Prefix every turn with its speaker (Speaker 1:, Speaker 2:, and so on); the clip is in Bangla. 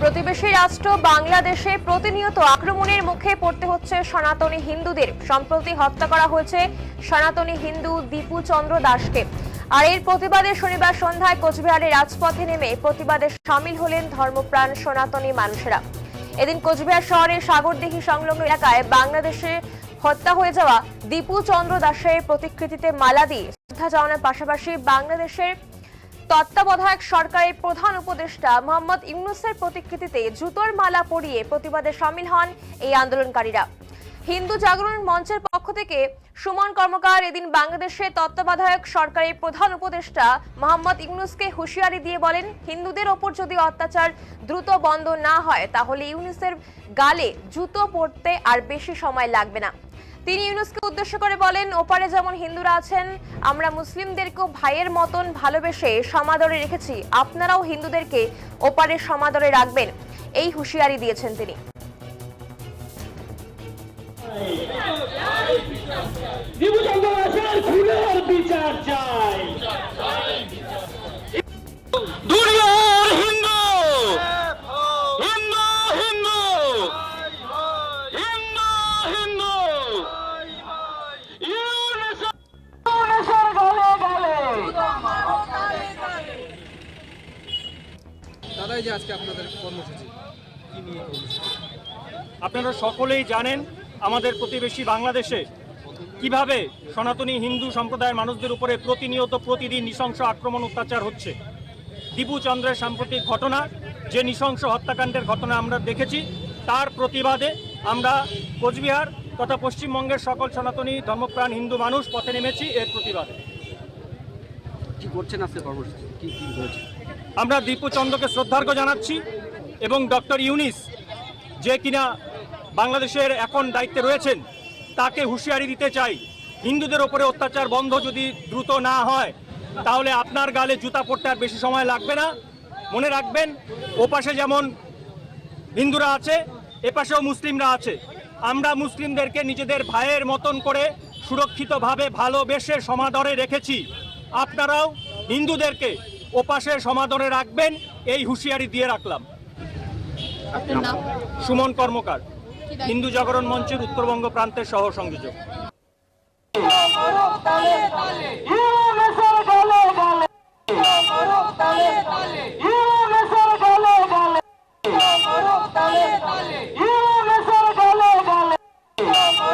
Speaker 1: প্রতিবেশী রাষ্ট্র বাংলাদেশে প্রতিনিয়ত আক্রমণের মুখে পড়তে হচ্ছে সনাতনী হিন্দুদের। সম্প্রতি হত্যা করা হয়েছে সনাতনী হিন্দু দীপু চন্দ্র দাসকে। আর এর প্রতিবাদে শনিবার সন্ধ্যায় কোচবিহারের রাজপথে নেমে প্রতিবাদে সামিল হলেন ধর্মপ্রাণ সনাতনী মানুষেরা। এদিন কোচবিহার শহরের সাগরদিঘি সংলগ্ন এলাকায় বাংলাদেশে হত্যা হয়ে যাওয়া দীপু চন্দ্র দাসের প্রতিকৃতিতে মালা দিয়ে শ্রদ্ধা জানানোর পাশাপাশি বাংলাদেশের তত্ত্বাবধায়ক সরকারের প্রধান উপদেষ্টা মোহাম্মদ ইউনূসের প্রতিকৃতিতে জুতোর মালা পরিয়ে প্রতিবাদে সামিল হন এই আন্দোলনকারীরা। হিন্দু জাগরণ মঞ্চের পক্ষ থেকে সুমন কর্মকার এদিন বাংলাদেশের তত্ত্বাবধায়ক সরকারের প্রধান উপদেষ্টা মোহাম্মদ ইউনূসকে হুঁশিয়ারি দিয়ে বলেন, হিন্দুদের ওপর যদি অত্যাচার দ্রুত বন্ধ না হয় তাহলে ইউনূসের গালে জুতো পরতে আর বেশি সময় লাগবে না। তিনি ইউনূসকে উদ্দেশ্য করে বলেন, ওপারে যেমন হিন্দুরা আছেন, আমরা মুসলিমদেরকেও ভাইয়ের মতন ভালোবেসে সমাদরে রেখেছি, আপনারাও হিন্দুদেরকে ওপারে সমাদরে রাখবেন, এই হুঁশিয়ারি দিয়েছেন তিনি।
Speaker 2: দাদা, এই যে আজকে আপনাদের কর্মসূচি কি নিয়ে কর্মসূচি?
Speaker 3: আপনারা সকলেই জানেন আমাদের প্রতিবেশী বাংলাদেশে কিভাবে সনাতনী হিন্দু সম্প্রদায়ের মানুষদের উপরে প্রতিনিয়ত প্রতিদিন নৃশংস আক্রমণ অত্যাচার হচ্ছে। দীপু চন্দ্রের সাম্প্রতিক ঘটনা, যে নৃশংস হত্যাকাণ্ডের ঘটনা আমরা দেখেছি, তার প্রতিবাদে আমরা কোচবিহার তথা পশ্চিমবঙ্গের সকল সনাতনী ধর্মপ্রাণ হিন্দু মানুষ পথে নেমেছি। এর প্রতিবাদে
Speaker 2: কি করছেন আজকে কর্মসূচি? কি কি হয়েছে?
Speaker 3: আমরা দীপু চন্দ্রকে শ্রদ্ধার্ঘ্য জানাচ্ছি এবং ডক্টর ইউনূস যে কিনা বাংলাদেশের এখন দায়িত্বে রয়েছেন তাকে হুঁশিয়ারি দিতে চাই, হিন্দুদের ওপরে অত্যাচার বন্ধ যদি দ্রুত না হয় তাহলে আপনার গালে জুতা পড়তে আর বেশি সময় লাগবে না। মনে রাখবেন, ওপাশে যেমন হিন্দুরা আছে, এপাশেও মুসলিমরা আছে। আমরা মুসলিমদেরকে নিজেদের ভাইয়ের মতন করে সুরক্ষিতভাবে ভালোবেসে সমাদরে রেখেছি, আপনারাও হিন্দুদেরকে ওপাশে সমাদরে রাখবেন, এই হুঁশিয়ারি দিয়ে রাখলাম।
Speaker 1: আপনার নাম?
Speaker 3: সুমন কর্মকার, হিন্দু জাগরণ মঞ্চের উত্তরবঙ্গ প্রান্তের সহ সংযোজক।